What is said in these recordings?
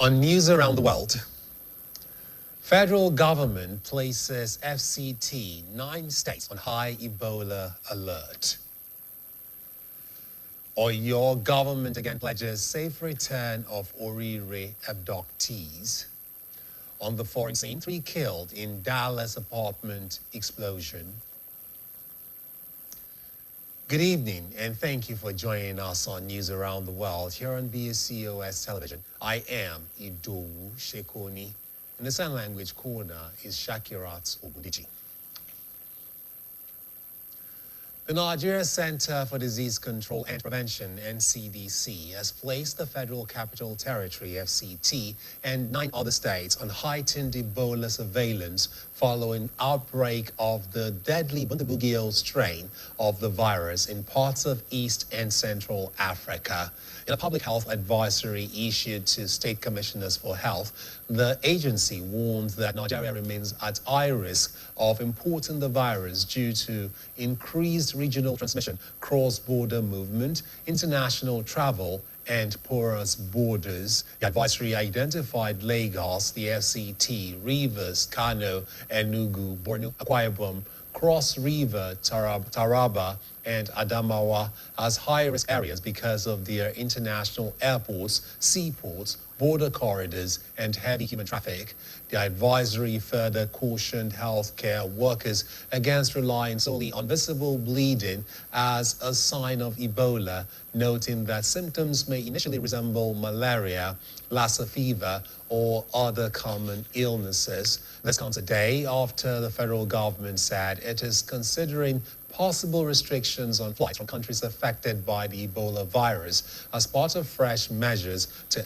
On news around the world, federal government places FCT 9 states on high Ebola alert. Or your government again pledges safe return of Orire abductees. On the foreign scene, 3 killed in Dallas apartment explosion. Good evening, and thank you for joining us on News Around the World here on BCOS television. I am Idowu Shekoni. In the sign language corner is Shakirat Ogudici. The Nigeria Center for Disease Control and Prevention, NCDC, has placed the Federal Capital Territory, FCT, and 9 other states on heightened Ebola surveillance following outbreak of the deadly Bundibugyo strain of the virus in parts of East and Central Africa. In a public health advisory issued to state commissioners for health, the agency warned that Nigeria remains at high risk of importing the virus due to increased regional transmission, cross-border movement, international travel, and porous borders. The advisory identified Lagos, the FCT, Rivers, Kano, Enugu, Borno, Akwa Ibom, Cross River, Taraba, and Adamawa as high-risk areas because of their international airports, seaports, border corridors, and heavy human traffic. The advisory further cautioned healthcare workers against relying solely on visible bleeding as a sign of Ebola, noting that symptoms may initially resemble malaria, Lassa fever, or other common illnesses. This comes a day after the federal government said it is considering possible restrictions on flights from countries affected by the Ebola virus as part of fresh measures to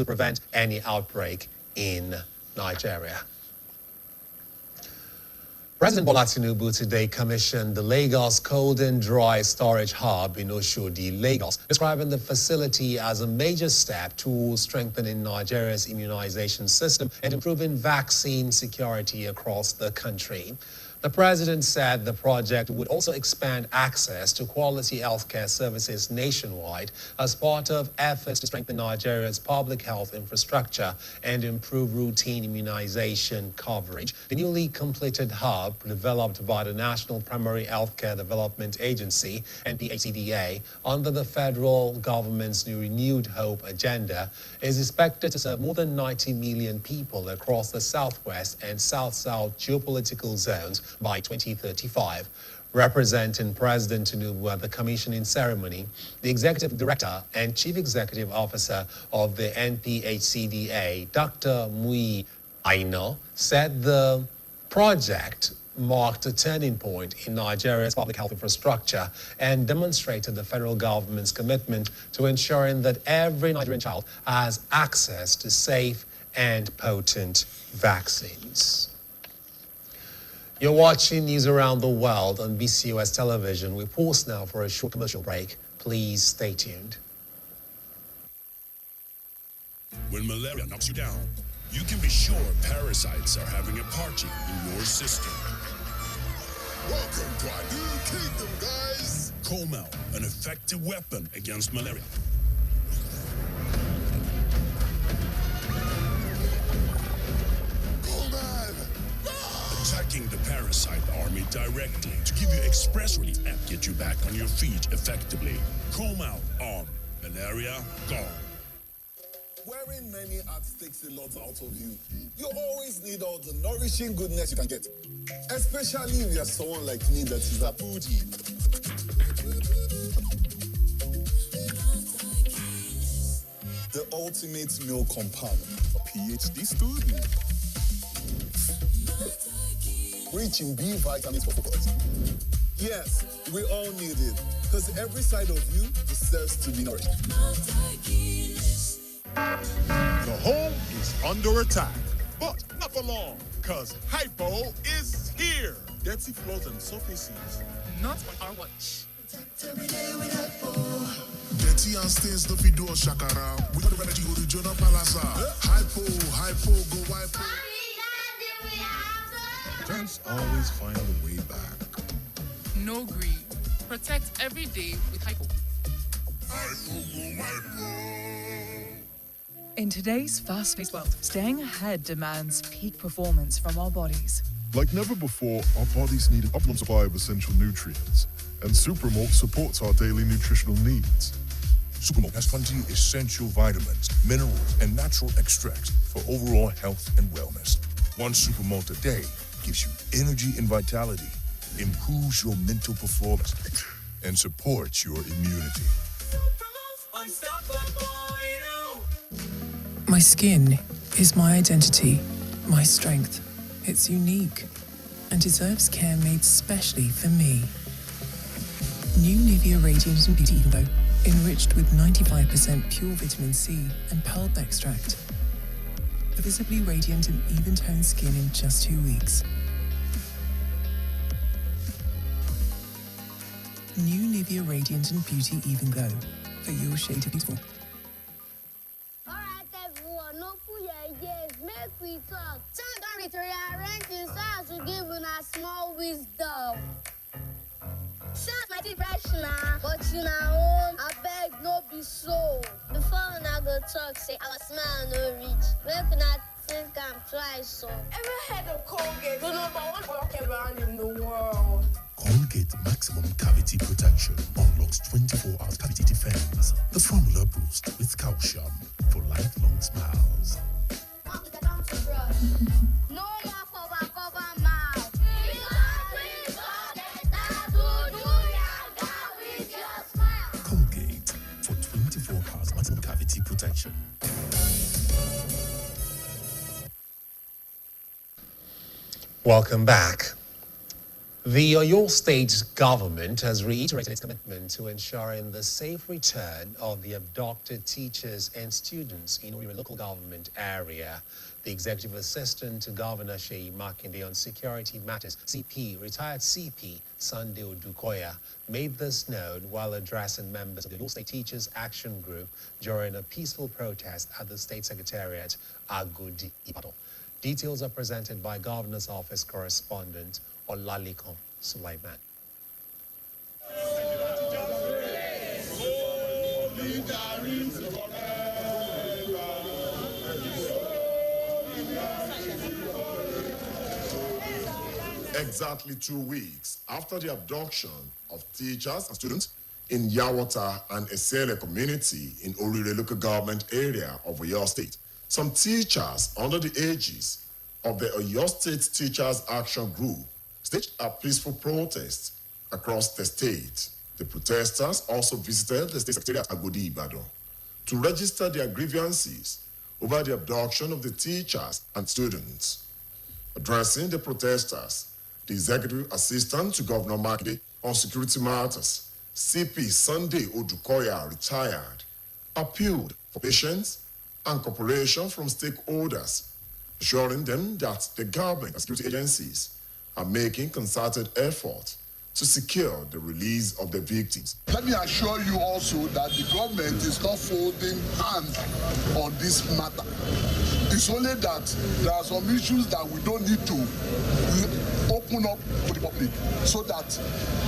prevent any outbreak in Nigeria. President Bola Tinubu today commissioned the Lagos Cold and Dry Storage Hub in Oshodi, Lagos, describing the facility as a major step towards strengthening Nigeria's immunization system and improving vaccine security across the country. The president said the project would also expand access to quality healthcare services nationwide as part of efforts to strengthen Nigeria's public health infrastructure and improve routine immunization coverage. The newly completed hub, developed by the National Primary Healthcare Development Agency, NPHCDA, under the federal government's new Renewed Hope agenda, is expected to serve more than 90 million people across the Southwest and South-South geopolitical zones by 2035. Representing President Tinubu at the commissioning ceremony, the Executive Director and Chief Executive Officer of the NPHCDA, Dr. Mui Aino, said the project marked a turning point in Nigeria's public health infrastructure and demonstrated the federal government's commitment to ensuring that every Nigerian child has access to safe and potent vaccines. You're watching News Around the World on BCOS television. We pause now for a short commercial break. Please stay tuned. When malaria knocks you down, you can be sure parasites are having a party in your system. Welcome to our new kingdom, guys! Comel, an effective weapon against malaria. Attacking the parasite army directly to give you express relief and get you back on your feet effectively. Comel on. Malaria gone. Wearing many hats takes a lot out of you. You always need all the nourishing goodness you can get. Especially if you're someone like me that is a foodie. The ultimate meal compound for PhD students. Rich in B vitamins for focus. Yes, we all need it. Because every side of you deserves to be nourished. The home is under attack, but not for long, because Hypo is here. Dirty floors and surfaces. Not on our watch. Dirty and stains no fit do us shakara. We got the energy go to Jonah Palasa. Hypo, go hypo. Gents always find a way back. No greed. Protect every day with Hypo. Hypo, go hypo. In today's fast-paced world, staying ahead demands peak performance from our bodies. Like never before, our bodies need an optimum supply of essential nutrients, and Supermalt supports our daily nutritional needs. Supermalt has 20 essential vitamins, minerals, and natural extracts for overall health and wellness. One Supermalt a day gives you energy and vitality, improves your mental performance, and supports your immunity. My skin is my identity, my strength. It's unique and deserves care made specially for me. New Nivea Radiant and Beauty Even Glow, enriched with 95% pure vitamin C and pulp extract. For visibly radiant and even-toned skin in just 2 weeks. New Nivea Radiant and Beauty Even Glow, for your shade of beautiful. Alright everyone, no fool your ears, make we talk. Time don't rearrange inside to give una small wisdom. Sound mighty fresh now, but you know own, I beg no be so. Before una go talk, say our smile no reach. Make una think I'm twice so. Ever heard of Colgate, the number one rocket brand in the world? Colgate Maximum Cavity Protection unlocks 24 hours cavity defense. The formula boosts with calcium for lifelong smiles. No more cover mouth. Colgate for 24 hours maximum cavity protection. Welcome back. The Oyo State government has reiterated its commitment to ensuring the safe return of the abducted teachers and students in Oyo local government area. The executive assistant to Governor Seyi Makinde on security matters, retired CP Sunday Odukoya, made this known while addressing members of the Oyo State Teachers Action Group during a peaceful protest at the State Secretariat, Agodi, Ibadan. Details are presented by Governor's Office correspondent Olalekan Sulaiman. Exactly 2 weeks after the abduction of teachers and students in Yawata and Esele community in Orire local government area of Oyo State, some teachers under the aegis of the Oyo State Teachers Action Group staged a peaceful protest across the state. The protesters also visited the State Secretariat at Agodi, Ibadan to register their grievances over the abduction of the teachers and students. Addressing the protesters, the Executive Assistant to Governor Makinde on security matters, CP Sunday Odukoya, retired, appealed for patience and cooperation from stakeholders, assuring them that the government and security agencies are making concerted efforts to secure the release of the victims. Let me assure you also that the government is not folding hands on this matter. It's only that there are some issues that we don't need to open up to the public so that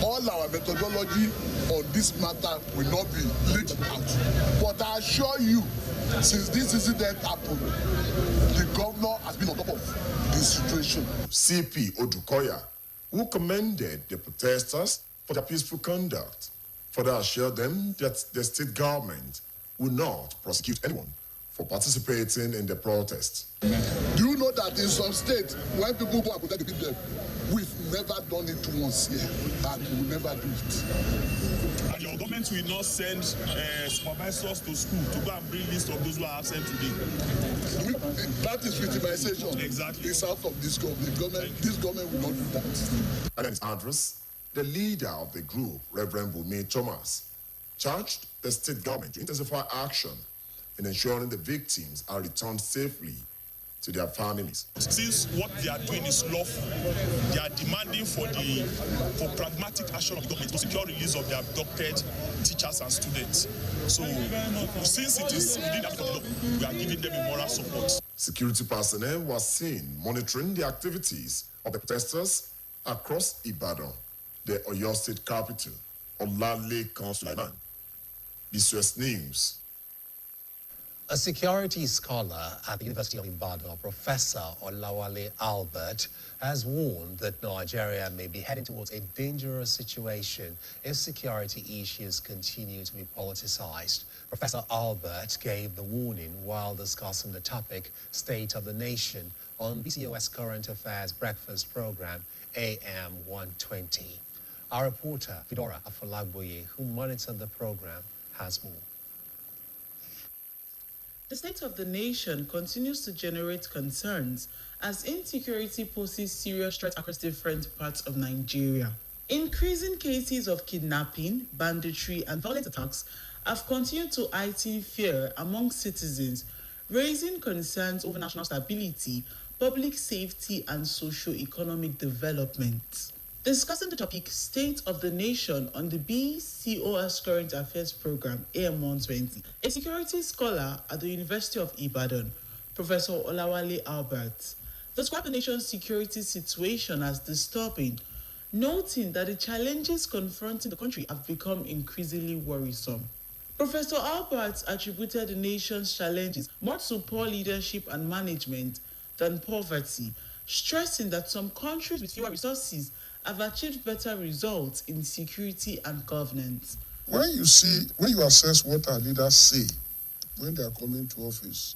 all our methodology on this matter will not be leaked out. But I assure you, since this incident happened, the governor has been on top of this situation. CP Odukoya, who commended the protesters for their peaceful conduct, further assured them that the state government will not prosecute anyone for participating in the protest. Do you know that in some states, when people go and protect the people, we've never done it once here, and we will never do it. And your government will not send supervisors to school to go and bring list of those who are absent today. That is victimization. Exactly. It's out of this government. This government will not do that. And in his address, the leader of the group, Reverend Bumi Thomas, charged the state government to intensify action in ensuring the victims are returned safely to their families. Since what they are doing is lawful, they are demanding for pragmatic action of the government to secure release of the abducted teachers and students. So, since it is within the law, we are giving them a moral support. Security personnel were seen monitoring the activities of the protesters across Ibadan, the Oyo State capital. Olalekan Sulaiman, BCOS News. A security scholar at the University of Ibadan, Professor Olawale Albert, has warned that Nigeria may be heading towards a dangerous situation if security issues continue to be politicized. Professor Albert gave the warning while discussing the topic State of the Nation on BCOS Current Affairs Breakfast Program AM 120. Our reporter, Fedora Afolaboye, who monitored the program, has more. The state of the nation continues to generate concerns as insecurity poses serious threats across different parts of Nigeria. Increasing cases of kidnapping, banditry, and violent attacks have continued to heighten fear among citizens, raising concerns over national stability, public safety, and socio-economic development. Discussing the topic State of the Nation on the BCOS Current Affairs Program AM 120, a security scholar at the University of Ibadan, Professor Olawale Albert, described the nation's security situation as disturbing, noting that the challenges confronting the country have become increasingly worrisome. Professor Albert attributed the nation's challenges more to poor leadership and management than poverty, stressing that some countries with fewer resources have achieved better results in security and governance. When you assess what our leaders say when they are coming to office,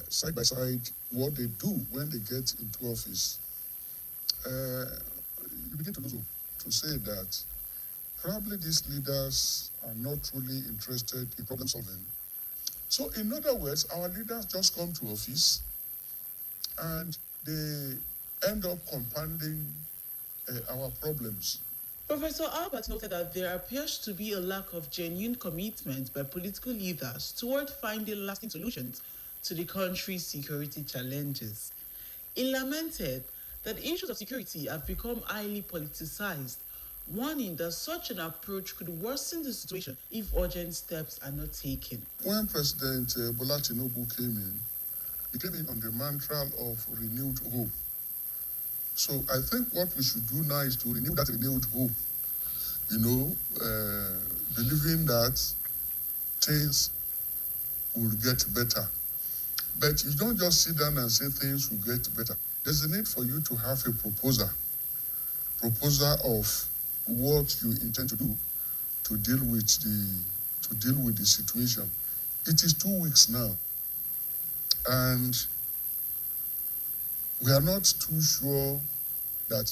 side by side what they do when they get into office, you begin to know to say that probably these leaders are not truly interested in problem solving. So in other words, our leaders just come to office and they end up compounding our problems. Professor Albert noted that there appears to be a lack of genuine commitment by political leaders toward finding lasting solutions to the country's security challenges. He lamented that issues of security have become highly politicized, warning that such an approach could worsen the situation if urgent steps are not taken. When President Bola Tinubu came in, he came in on the mantra of renewed hope. So I think what we should do now is to renew that renewed hope, believing that things will get better. But you don't just sit down and say things will get better. There's a need for you to have a proposal of what you intend to do to deal with the situation. It is 2 weeks now, and we are not too sure that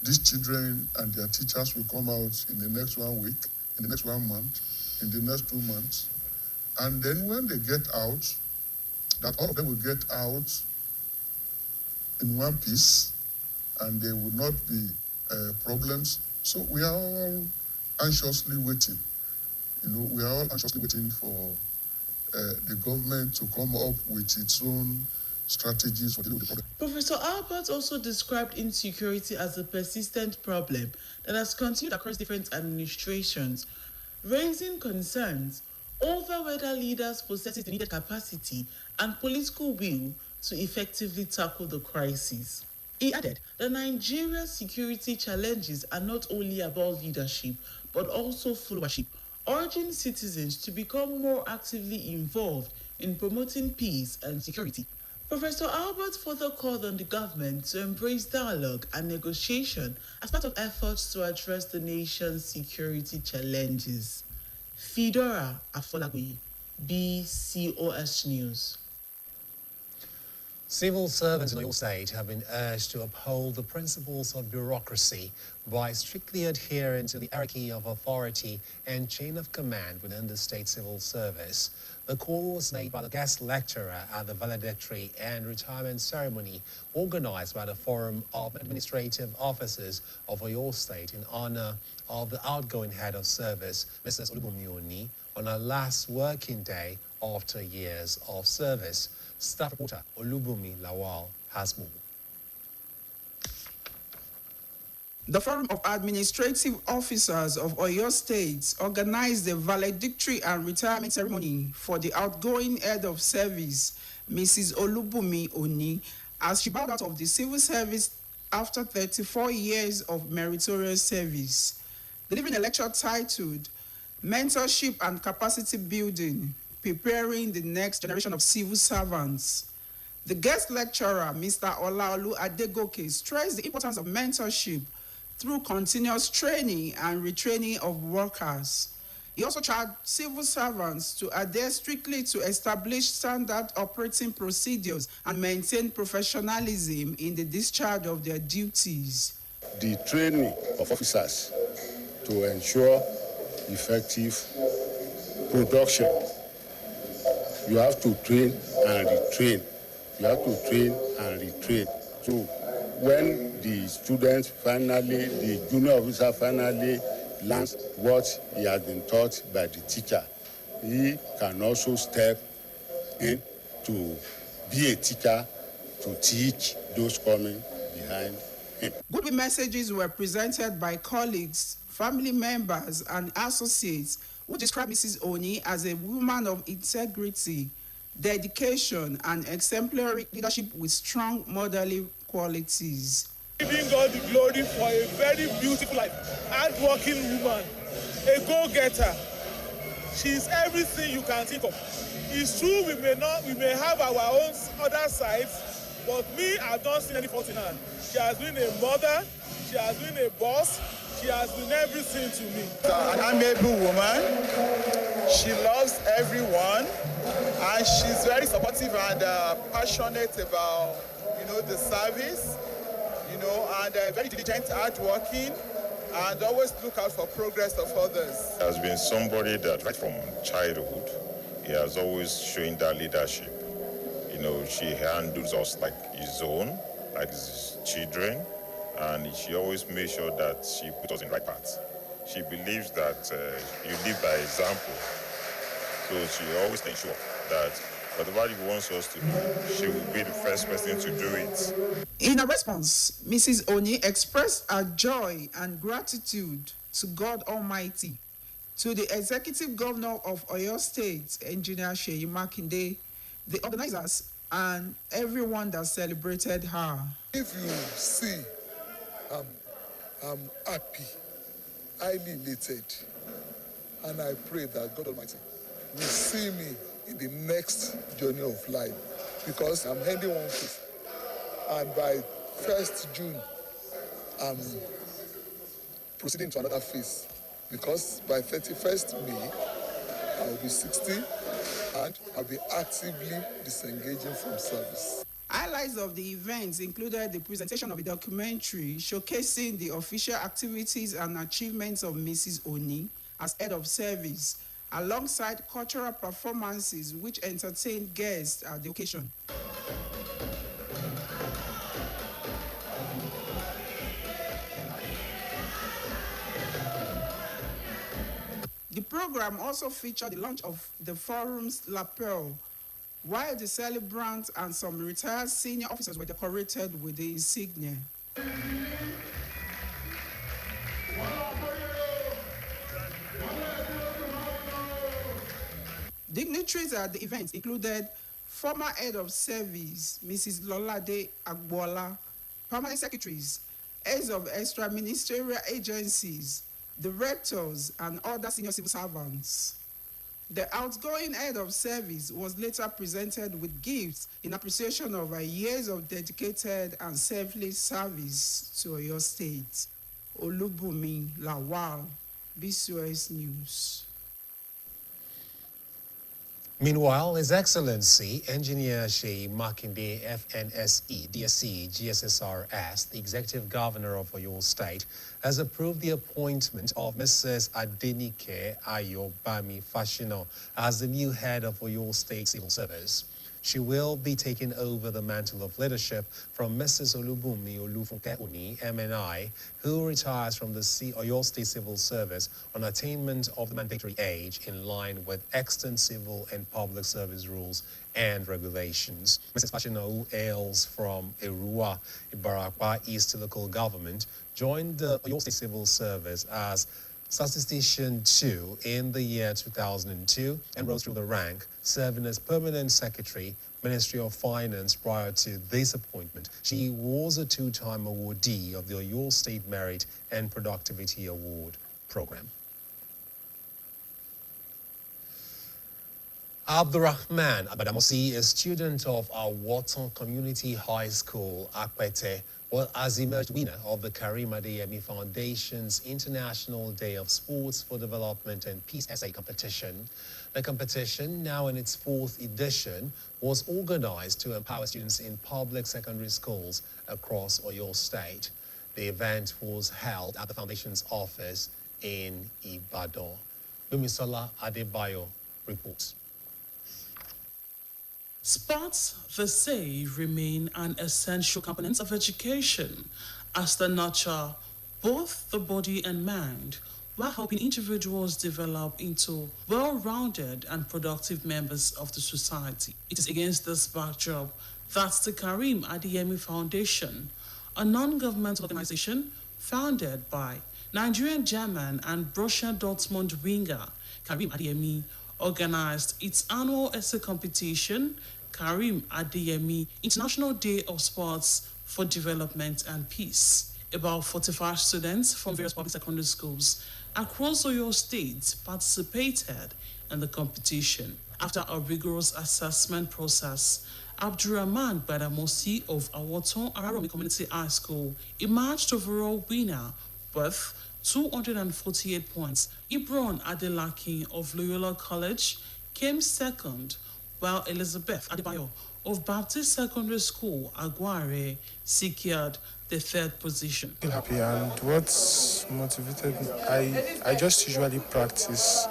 these children and their teachers will come out in the next 1 week, in the next 1 month, in the next 2 months. And then when they get out, that all of them will get out in one piece and there will not be problems. So we are all anxiously waiting. We are all anxiously waiting for the government to come up with its own strategies for dealing with the problem. Professor Albert also described insecurity as a persistent problem that has continued across different administrations, raising concerns over whether leaders possess the needed capacity and political will to effectively tackle the crisis. He added that Nigeria's security challenges are not only about leadership, but also followership, urging citizens to become more actively involved in promoting peace and security. Professor Albert further called on the government to embrace dialogue and negotiation as part of efforts to address the nation's security challenges. Fedora Afolaboye, BCOS News. Civil servants in Oyo State have been urged to uphold the principles of bureaucracy by strictly adhering to the hierarchy of authority and chain of command within the state civil service. The call was made by the guest lecturer at the valedictory and retirement ceremony organized by the Forum of Administrative Officers of Oyo State in honor of the outgoing head of service, Mrs. Olubunmi Oni, on her last working day after years of service. Staff reporter Olubunmi Lawal has more. The Forum of Administrative Officers of Oyo State organized the valedictory and retirement ceremony for the outgoing head of service, Mrs. Olubunmi Oni, as she bowed out of the civil service after 34 years of meritorious service. Delivering a lecture titled mentorship and capacity building, preparing the next generation of civil servants. The guest lecturer, Mr. Olaolu Adegoke, stressed the importance of mentorship through continuous training and retraining of workers. He also charged civil servants to adhere strictly to established standard operating procedures and maintain professionalism in the discharge of their duties. The training of officers to ensure effective production. You have to train and retrain. You have to train and retrain. So when the student finally, the junior officer finally learns what he has been taught by the teacher, he can also step in to be a teacher to teach those coming behind him. Good messages were presented by colleagues, family members, and associates who described Mrs. Oni as a woman of integrity, dedication, and exemplary leadership with strong motherly qualities. Giving God the glory for a very beautiful life, hard-working woman, a go-getter. She's everything you can think of. It's true we may have our own other sides, but me, I've not seen any fault in her. She has been a mother, she has been a boss, she has been everything to me. An amiable woman. She loves everyone, and she's very supportive and passionate about, the service, and very diligent, hardworking, and always look out for progress of others. He has been somebody that, right from childhood, he has always shown that leadership. She handles us like his own, like his children, and she always makes sure that she puts us in the right path. She believes that you live by example, so she always ensures that whatever he wants us to do, she will be the first person to do it. In a response, Mrs. Oni expressed her joy and gratitude to God Almighty, to the Executive Governor of Oyo State, Engineer Seyi Makinde, the organizers, and everyone that celebrated her. If you see, I'm happy, highly elated, and I pray that God Almighty will see me in the next journey of life, because I'm ending one phase, and by 1st June, I'm proceeding to another phase, because by 31st May, I'll be 60, and I'll be actively disengaging from service. Highlights of the events included the presentation of a documentary showcasing the official activities and achievements of Mrs. Oni as head of service, alongside cultural performances which entertained guests at the occasion. The program also featured the launch of the forum's lapel, while the celebrants and some retired senior officers were decorated with the insignia. Dignitaries at the event included former head of service, Mrs. Lolade Agbola, permanent secretaries, heads of extra-ministerial agencies, directors, and other senior civil servants. The outgoing head of service was later presented with gifts in appreciation of her years of dedicated and selfless service to Oyo State. Olubumi Lawal, BCOS News. Meanwhile, His Excellency Engineer Seyi Makinde, FNSE, DSC, GSSRS, the Executive Governor of Oyo State, has approved the appointment of Mrs. Adenike Ayobami Fashino as the new head of Oyo State Civil Service. She will be taking over the mantle of leadership from Mrs. Olubumi Olufunke Oni, MNI, who retires from the Oyo State Civil Service on attainment of the mandatory age in line with extant civil and public service rules and regulations. Mrs. Fashino, who hails from Erua, Ibarapa East Local Government, joined the Oyo State Civil Service as Statistician 2 in the year 2002 and rose through the rank, serving as Permanent Secretary, Ministry of Finance prior to this appointment. She was a two-time awardee of the Oyo State Merit and Productivity Award program. Abdurrahman Abadamosi, a student of our Wharton Community High School, Akpete, has emerged winner of the Karim Adeyemi Foundation's International Day of Sports for Development and Peace Essay Competition. The competition, now in its 4th edition, was organized to empower students in public secondary schools across Oyo State. The event was held at the Foundation's office in Ibadan. Lumisola Adebayo reports. Sports, they say, remain an essential component of education as they nurture both the body and mind while helping individuals develop into well-rounded and productive members of the society. It is against this backdrop that the Karim Adeyemi Foundation, a non-governmental organization founded by Nigerian German and Borussia Dortmund winger Karim Adeyemi, organized its annual essay competition, Karim Adeyemi International Day of Sports for Development and Peace. About 45 students from various public secondary schools across Oyo State participated in the competition. After a rigorous assessment process, Abdurrahman Badamosi of Awoton Araromi Community High School emerged overall winner with 248 points. Ibron Adelaki of Loyola College came second, while Elizabeth Adebayo of Baptist Secondary School, Aguare, secured the 3rd position. I feel happy, and what's motivated me, I just usually practice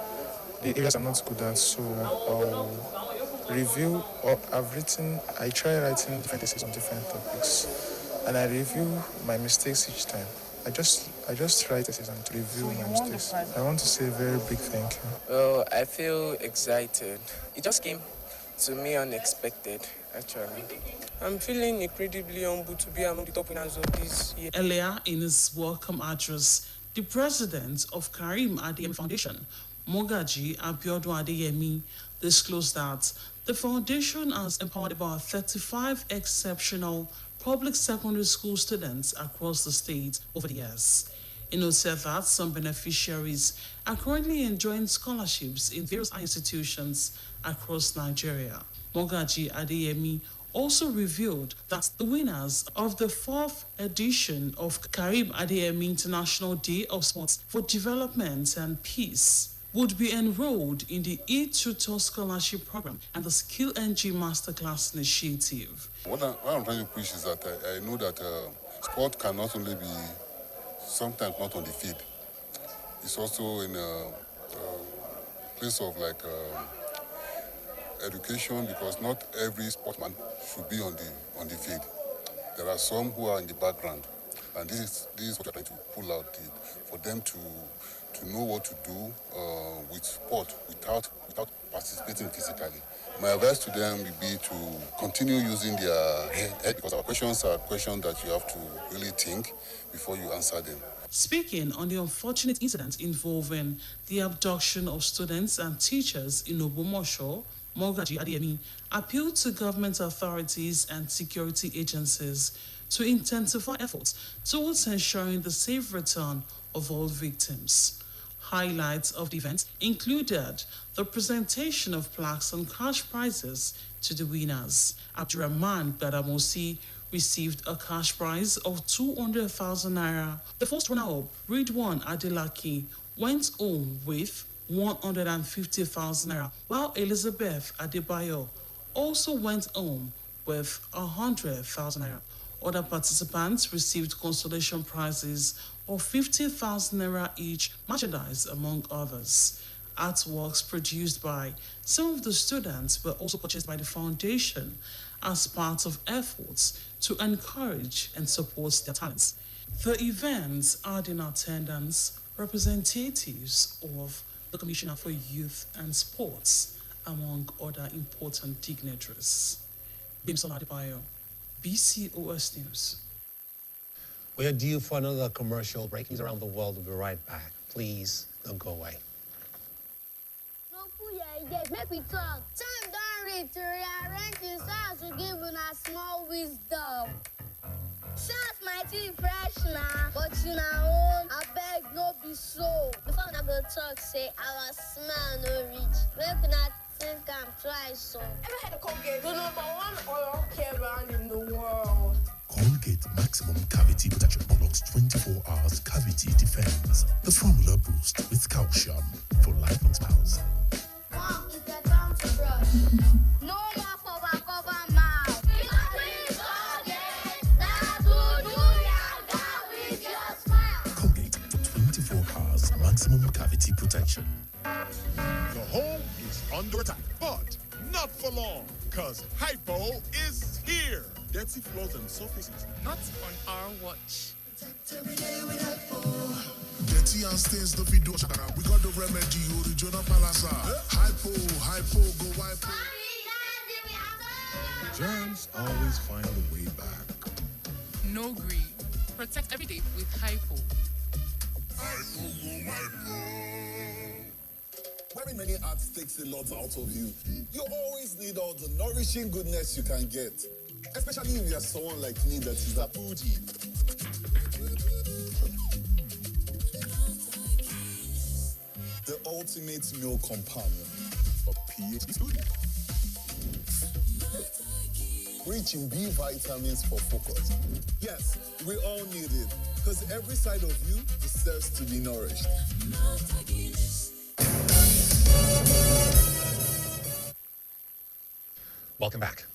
the areas I'm not good at, so I'll review, or I try writing different essays on different topics, and I review my mistakes each time. I just write essays and review my mistakes. I want to say a very big thank you. Well, I feel excited. It just came to me unexpected, actually. I'm feeling incredibly humbled to be among the top winners of this year. Earlier in his welcome address, the president of Karim Adeyemi Foundation, Mogaji Abiodun Adeyemi, disclosed that the foundation has empowered about 35 exceptional public secondary school students across the state over the years. He noted that some beneficiaries are currently enjoying scholarships in various institutions across Nigeria. Mogaji Adeyemi also revealed that the winners of the 4th edition of Karim Adeyemi International Day of Sports for Development and Peace would be enrolled in the e-tutor scholarship program and the Skill NG Masterclass initiative. What I'm trying to push is that I know that sport can not only be sometimes not on the field. It's also in a place of education, because not every sportsman should be on the field. There are some who are in the background, and this is what we're trying to pull out, for them to know what to do with sport without participating physically. My advice to them would be to continue using their head, because our questions are questions that you have to really think before you answer them. Speaking on the unfortunate incident involving the abduction of students and teachers in Obomosho, Mogaji Adeyemi appealed to government authorities and security agencies to intensify efforts towards ensuring the safe return of all victims. Highlights of the event included the presentation of plaques and cash prizes to the winners. Abdurrahman Badamosi received a cash prize of 200,000 naira. The first runner-up, Ridwan Adelaki, went home with 150,000 naira, while Elizabeth Adebayo also went home with 100,000 naira. Other participants received consolation prizes of 50,000 naira each, merchandise among others. Artworks produced by some of the students were also purchased by the foundation as part of efforts to encourage and support their talents. The events had in attendance representatives of the Commissioner for Youth and Sports, among other important dignitaries. Bimsola Adebayo, BCOS News. We are due for another commercial break. News around the world. We'll be right back. Please don't go away. No food yet. Make we talk. Time don't reach to rearrange this house to give us small wisdom. Shout mighty fresh now, but you know, I beg no be so. Before I go talk, say our smile no reach. Make not think I'm twice so. Ever had a Colgate? The #1 oral care brand in the world. Colgate Maximum Cavity Protection unlocks 24 hours cavity defense. The formula boost with calcium for lifelong smiles. Mom, it's your time to brush. No more cover mouth. That's good. With your smile. Colgate for 24 hours maximum cavity protection. The home is under attack, but not for long, because Hypo is here. Dirty floors and surfaces. Not on our watch. Dirty and stains, don't be doing shakara. We got the remedy, original palasa. Hypo, go hypo. Germs always find a way back. No green. Protect every day with Hypo. Wearing many hats takes a lot out of you. You always need all the nourishing goodness you can get. Especially if you're someone like me that is a foodie. The ultimate meal companion. A PhD student. Rich in B vitamins for focus. Yes, we all need it. Because every side of you deserves to be nourished. Welcome back.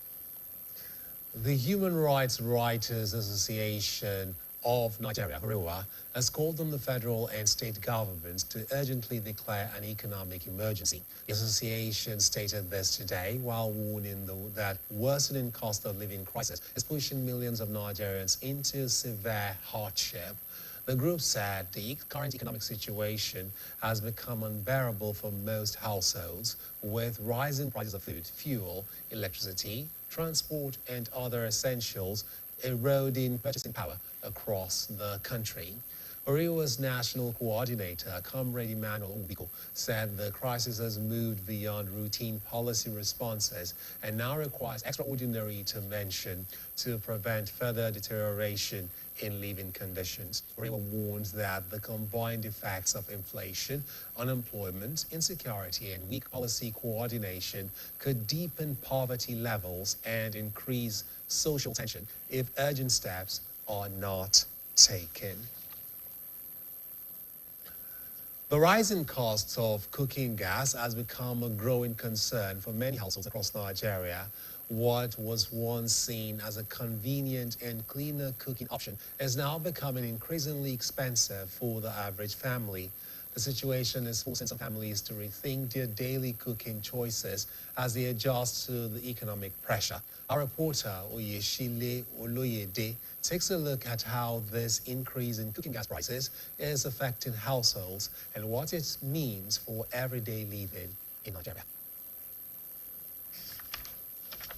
The Human Rights Writers Association of Nigeria, HRWA, has called on the federal and state governments to urgently declare an economic emergency. The association stated this today while warning that worsening cost of living crisis is pushing millions of Nigerians into severe hardship. The group said the current economic situation has become unbearable for most households, with rising prices of food, fuel, electricity, transport, and other essentials eroding purchasing power across the country. Oriwa's national coordinator, Comrade Emmanuel Ubiko, said the crisis has moved beyond routine policy responses and now requires extraordinary intervention to prevent further deterioration in living conditions. Oriwa warns that the combined effects of inflation, unemployment, insecurity, and weak policy coordination could deepen poverty levels and increase social tension if urgent steps are not taken. The rising costs of cooking gas has become a growing concern for many households across Nigeria. What was once seen as a convenient and cleaner cooking option is now becoming increasingly expensive for the average family. The situation is forcing some families to rethink their daily cooking choices as they adjust to the economic pressure. Our reporter, Oyeshile Oloyede, takes a look at how this increase in cooking gas prices is affecting households and what it means for everyday living in Nigeria.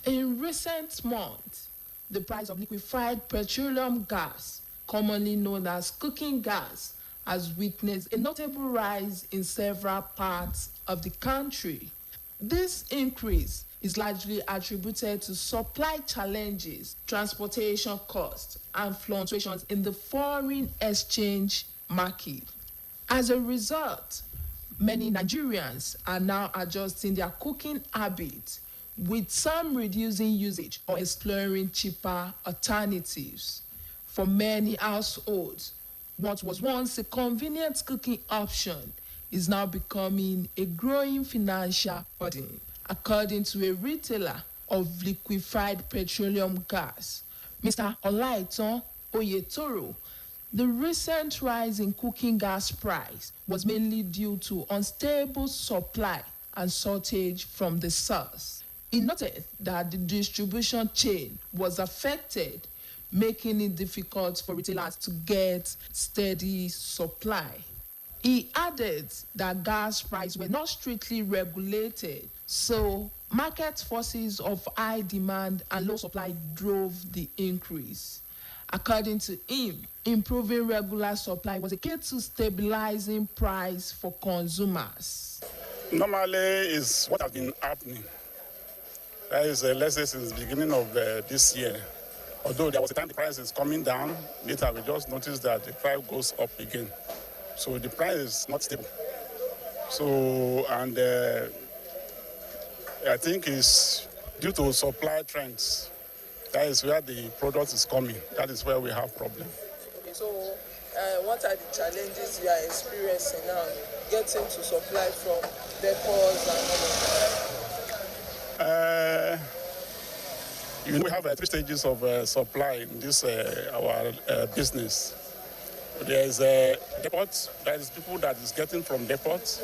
In recent months, the price of liquefied petroleum gas, commonly known as cooking gas, has witnessed a notable rise in several parts of the country. This increase is largely attributed to supply challenges, transportation costs, and fluctuations in the foreign exchange market. As a result, many Nigerians are now adjusting their cooking habits, with some reducing usage or exploring cheaper alternatives. For many households, what was once a convenient cooking option is now becoming a growing financial burden, according to a retailer of liquefied petroleum gas, Mr. Olaitan Oyetoro. The recent rise in cooking gas price was mainly due to unstable supply and shortage from the source. He noted that the distribution chain was affected, making it difficult for retailers to get steady supply. He added that gas prices were not strictly regulated, so market forces of high demand and low supply drove the increase. According to him, improving regular supply was a key to stabilizing price for consumers. Normally, is what has been happening. That is, let's say, since the beginning of this year. Although there was a time the price is coming down, later we just noticed that the price goes up again. So the price is not stable. So, and I think it's due to supply trends. That is where the product is coming. That is where we have problem. Okay, so what are the challenges you are experiencing now, getting to supply from depots and all of that? We have 3 stages of supply in this our business. There is a depot, that is people that is getting from depots.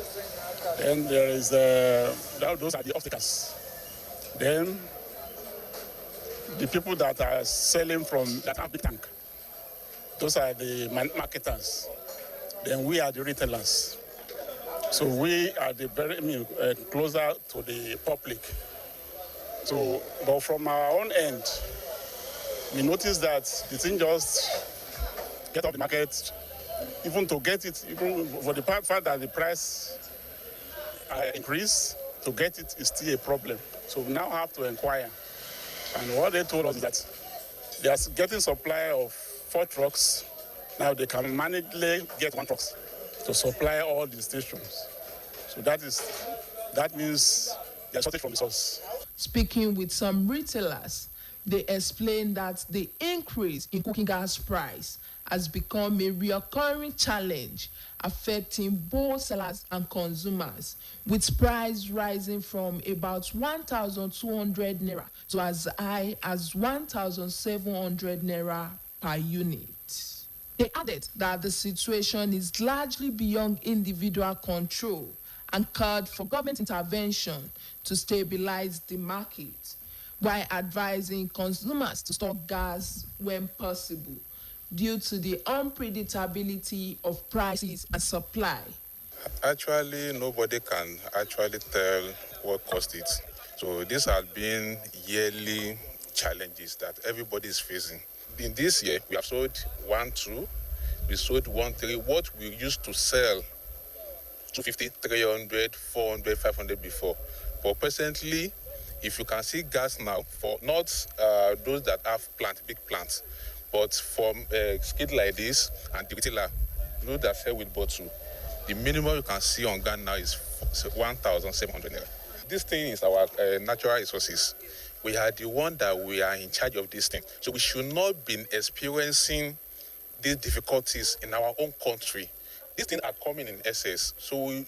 Then there is those are the off-takers. Then the people that are selling from that have big tank. Those are the marketers. Then we are the retailers. So we are the closer to the public. So, but from our own end, we notice that the thing just get off the market, even to get it, even for the fact that the price increase, to get it is still a problem. So we now have to inquire. And what they told us is that they are getting supply of 4 trucks. Now they can manually get 1 truck to supply all the stations. So that means they are shortage from the source. Speaking with some retailers, they explain that the increase in cooking gas price has become a recurring challenge affecting both sellers and consumers, with price rising from about 1,200 naira to as high as 1,700 naira per unit. They added that the situation is largely beyond individual control and called for government intervention to stabilize the market, while advising consumers to stock gas when possible due to the unpredictability of prices and supply. Actually, nobody can actually tell what caused it. So these have been yearly challenges that everybody is facing. In this year, we have sold 1-2, we sold 1-3. What we used to sell 250, 300, 400, 500 before. But presently, if you can see gas now, for not those that have big plants, but for skid like this and the retailer, those that sell with bottle, the minimum you can see on gas now is 1,700 naira. This thing is our natural resources. We are the one that we are in charge of this thing. So we should not be experiencing these difficulties in our own country. These things are coming in excess. So we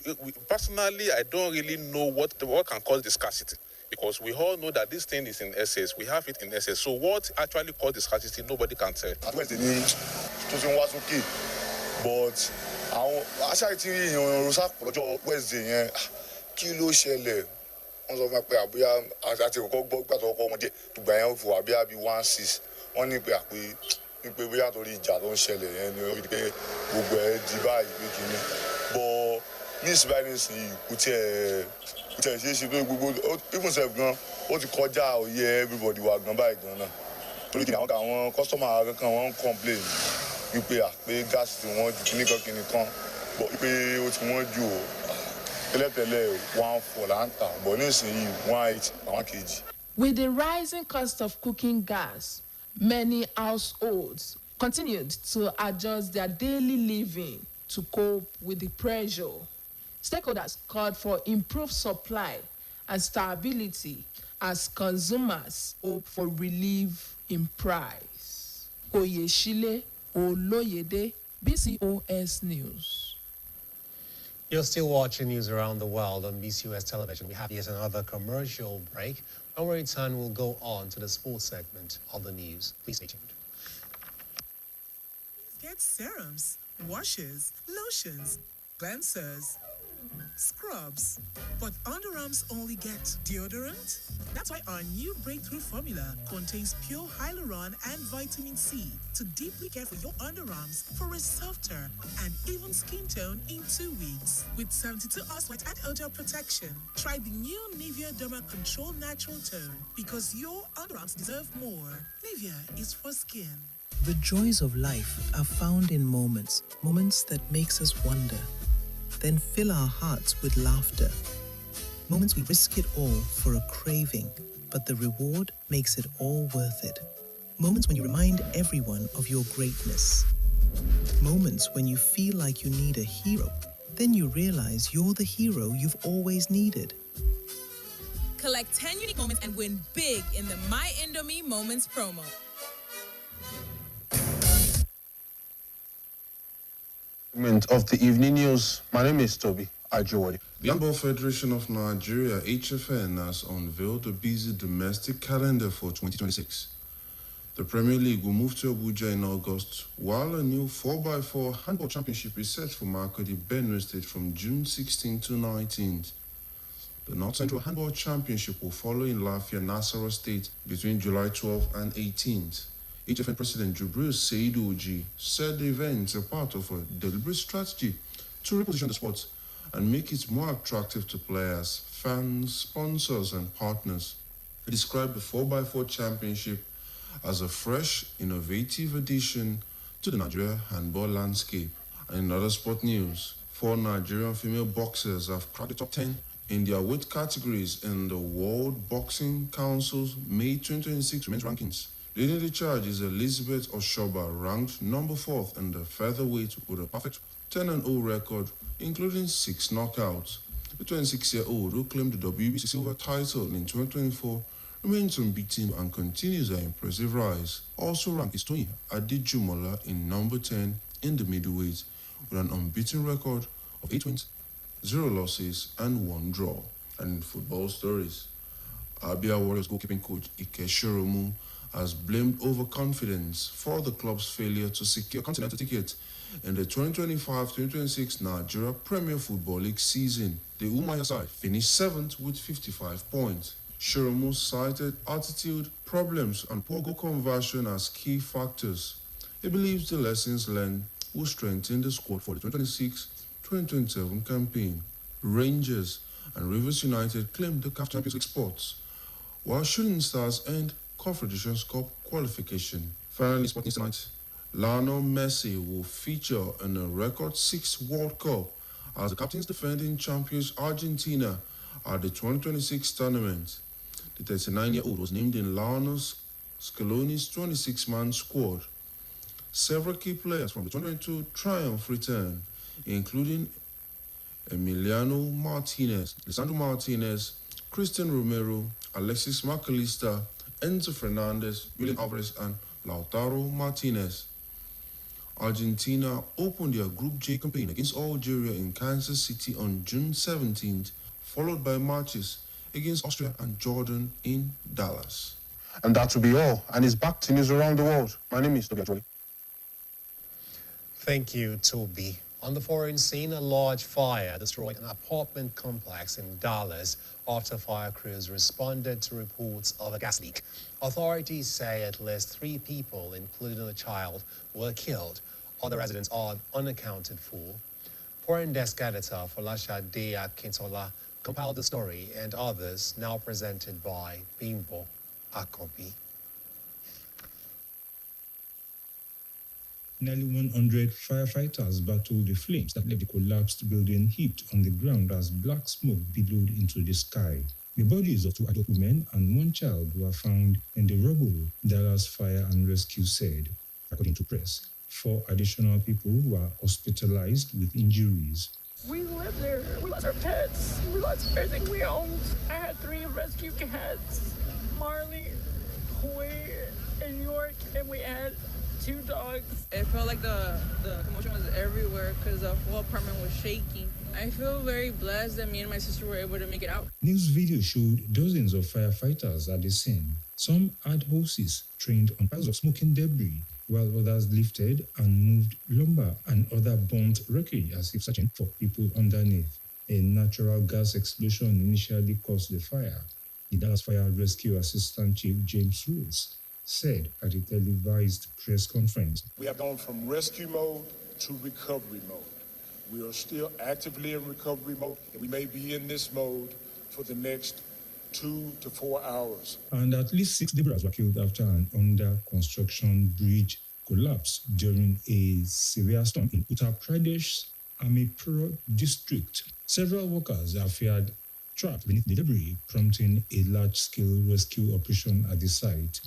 personally, I don't really know what can cause the scarcity, because we all know that this thing is in excess. We have it in excess. So what actually caused the scarcity, nobody can tell. But actually, Wednesday, kilo ṣẹlẹ̀. Wọ́n sọ fún mi pé àbúyá àti ìkọ́kọ́ gbọ́ gbàtọ̀ ọkọ̀ ọmọdé tùgbà yẹn fò àbí 16. Wọ́n ní pé pé bóyá torí ìjà tó ń ṣẹlẹ̀ yẹn ni ó fi pé gbogbo ẹ̀ di báyìí pé kìíní. Bọ̀ ní ìsìnbáyìí nísìnyí kò tiẹ̀ ṣe é ṣe pé gbogbo even sef gan ó ti kọjá òye everybody wa gan báyìí gan náà. Torí kìíní àwọn customer kankan wọ́n ń complain wípé pé gáàsì tí wọ́n ju kíní kan bọ̀ wípé ó ti wọ́n ju o. With the rising cost of cooking gas, many households continued to adjust their daily living to cope with the pressure. Stakeholders called for improved supply and stability as consumers hope for relief in price. Oyeshile Oloyede, BCOS News. You're still watching news around the world on BCOS television. We have yet another commercial break. When we return, we'll go on to the sports segment of the news. Please stay tuned. Get serums, washes, lotions, cleansers, scrubs. But underarms only get deodorant? That's why our new breakthrough formula contains pure hyaluron and vitamin C to deeply care for your underarms for a softer and even skin tone in 2 weeks. With 72 hours sweat and odor protection, try the new Nivea Derma Control Natural Tone, because your underarms deserve more. Nivea is for skin. The joys of life are found in moments that makes us wonder, then fill our hearts with laughter. Moments we risk it all for a craving, but the reward makes it all worth it. Moments when you remind everyone of your greatness. Moments when you feel like you need a hero, then you realize you're the hero you've always needed. Collect 10 unique moments and win big in the My Indomie Moments promo. Of the evening news. My name is Toby Ajewadi. The Handball Federation of Nigeria, HFN, has unveiled a busy domestic calendar for 2026. The Premier League will move to Abuja in August, while a new 4x4 handball championship is set for Makurdi, Benue State from June 16 to 19. The North Central Handball Championship will follow in Lafia, Nasarawa State between July 12 and 18th. HFN President Jubril Seidoji said the events are part of a deliberate strategy to reposition the sport and make it more attractive to players, fans, sponsors, and partners. He described the 4x4 championship as a fresh, innovative addition to the Nigeria handball landscape. And in other sport news, 4 Nigerian female boxers have cracked the top 10 in their weight categories in the World Boxing Council's May 2026 women's rankings. Leading the charge is Elizabeth Oshoba, ranked number 4th in the featherweight with a perfect 10-0 record, including 6 knockouts. The 26-year-old, who claimed the WBC silver title in 2024, remains unbeaten and continues her impressive rise. Also ranked is Tony Adejumola in number 10 in the middleweight, with an unbeaten record of 8 wins, 0 losses, and 1 draw. And in football stories, Abia Warriors goalkeeping coach Ike Shoromu has blamed overconfidence for the club's failure to secure continental ticket in the 2025-2026 Nigeria Premier Football League season. The Umaya side finished 7th with 55 points. Shoromu cited attitude, problems, and poor goal conversion as key factors. He believes the lessons learned will strengthen the squad for the 2026-2027 campaign. Rangers and Rivers United claimed the CAF Champions League spots, while Shooting Stars earned Confederations Cup qualification. Finally, sporting tonight, Lionel Messi will feature in a record 6 World Cup as the captain's defending champions Argentina at the 2026 tournament. The 39-year-old was named in Lionel Scaloni's 26-man squad. Several key players from the 2022 Triumph return, including Emiliano Martinez, Lisandro Martinez, Christian Romero, Alexis McAllister, Enzo Fernandez, William Alvarez, and Lautaro Martinez. Argentina opened their Group J campaign against Algeria in Kansas City on June 17th, followed by matches against Austria and Jordan in Dallas. And that will be all. And it's back to news around the world. My name is Toby Ajewadi. Thank you, Toby. On the foreign scene, a large fire destroyed an apartment complex in Dallas after fire crews responded to reports of a gas leak. Authorities say at least 3 people, including a child, were killed. Other residents are unaccounted for. Foreign desk editor Folashade Akintola compiled the story and others now presented by Bimbo Akobi. Nearly 100 firefighters battled the flames that left the collapsed building heaped on the ground as black smoke billowed into the sky. The bodies of 2 adult women and 1 child were found in the rubble, Dallas Fire and Rescue said. According to press, 4 additional people were hospitalized with injuries. We lived there. We lost our pets. We lost everything we owned. I had 3 rescue cats, Marley, Hoy, and York, and we had 2 dogs. It felt like the commotion was everywhere because the whole apartment was shaking. I feel very blessed that me and my sister were able to make it out. News video showed dozens of firefighters at the scene. Some had hoses trained on piles of smoking debris, while others lifted and moved lumber and other burnt wreckage as if searching for people underneath. A natural gas explosion initially caused the fire. The Dallas Fire Rescue Assistant Chief James Rose said at a televised press conference. We have gone from rescue mode to recovery mode. We are still actively in recovery mode, and we may be in this mode for the next 2 to 4 hours. And at least 6 laborers were killed after an under-construction bridge collapsed during a severe storm in Uttar Pradesh's Amipur district. Several workers are feared trapped beneath the debris, prompting a large-scale rescue operation at the site.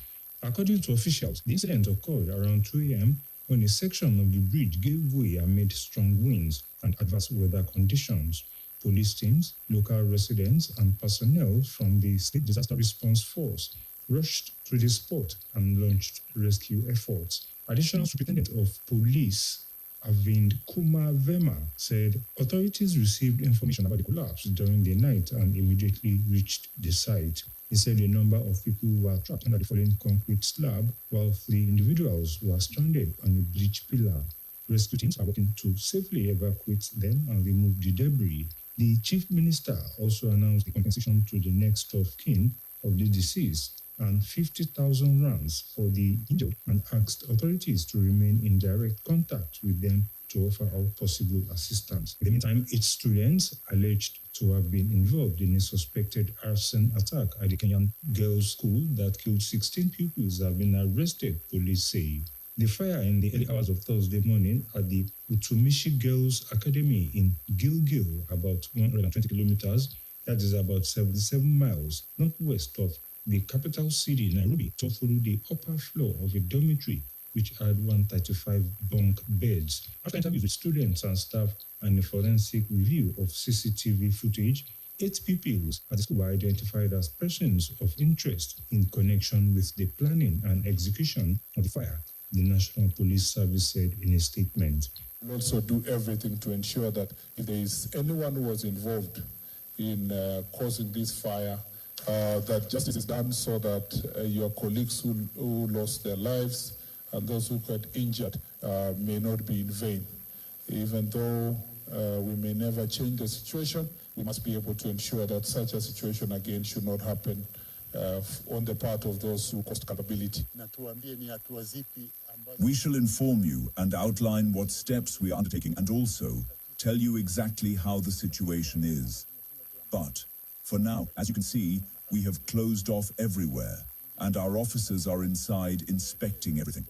According to officials, the incident occurred around 2 a.m. when a section of the bridge gave way amid strong winds and adverse weather conditions. police teams, local residents, and personnel from the State Disaster Response Force rushed to the spot and launched rescue efforts. Additional Superintendent of Police Arvind Kumar Verma said authorities received information about the collapse during the night and immediately reached the site. He said a number of people were trapped under the fallen concrete slab, while 3 individuals were stranded on a bridge pillar. Rescue teams are working to safely evacuate them and remove the debris. The chief minister also announced the compensation to the next of kin of the deceased and 50,000 rands for the injured and asked authorities to remain in direct contact with them to offer all possible assistance. In the meantime, 8 students alleged to have been involved in a suspected arson attack at the Kenyan girls' school that killed 16 pupils have been arrested, police say. The fire in the early hours of Thursday morning at the Utumishi Girls Academy in Gilgil, about 120 kilometers, that is about 77 miles northwest of the capital city, Nairobi, to follow the upper floor of a dormitory which had 135 bunk beds. After interviews with students and staff and a forensic review of CCTV footage, 8 pupils at the school were identified as persons of interest in connection with the planning and execution of the fire, the National Police Service said in a statement. We'll also do everything to ensure that if there is anyone who was involved in causing this fire, that justice is done so that your colleagues who lost their lives and those who got injured may not be in vain. Even though we may never change the situation, we must be able to ensure that such a situation again should not happen on the part of those who caused culpability. We shall inform you and outline what steps we are undertaking and also tell you exactly how the situation is. But for now, as you can see, we have closed off everywhere and our officers are inside inspecting everything.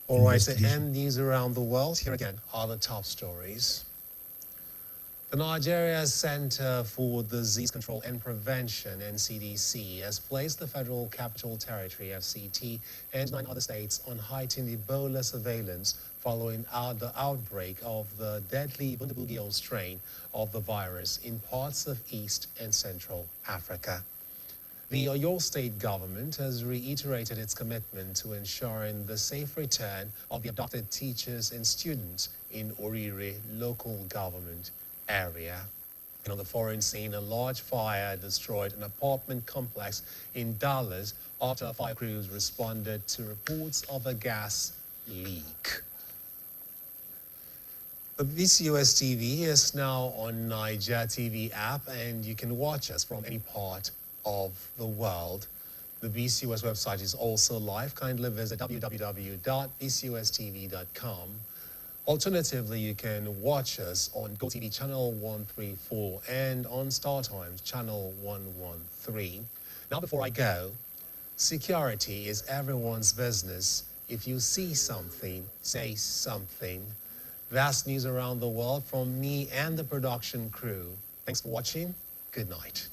All right, to end news around the world, here again are the top stories. The Nigeria Center for Disease Control and Prevention, NCDC, has placed the Federal Capital Territory, FCT, and 9 other states on heightened Ebola surveillance following the outbreak of the deadly Bundibugyo strain of the virus in parts of East and Central Africa. The Oyo State government has reiterated its commitment to ensuring the safe return of the abducted teachers and students in Orire local government area. And on the foreign scene, a large fire destroyed an apartment complex in Dallas after fire crews responded to reports of a gas leak. The BCOS TV is now on Niger TV app, and you can watch us from any part of the world. The BCOS website is also live. Kindly visit www.bcostv.com. Alternatively, you can watch us on GoTV channel 134 and on StarTimes channel 113. Now, before I go, security is everyone's business. If you see something, say something. That's news around the world from me and the production crew. Thanks for watching. Good night.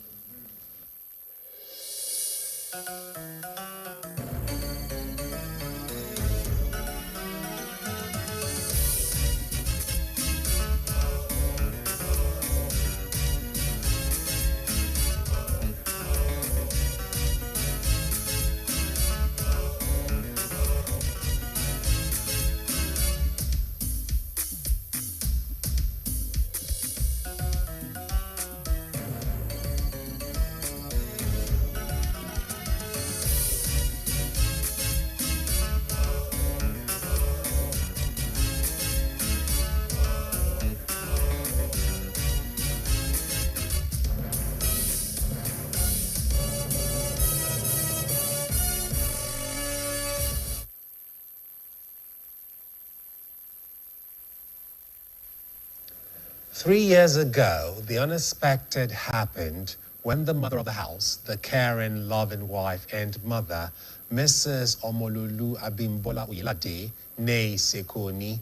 Three years ago, the unexpected happened when the mother of the house, the caring, loving wife and mother, Mrs. Omololu Abimbola Uyelade, née Sekoni,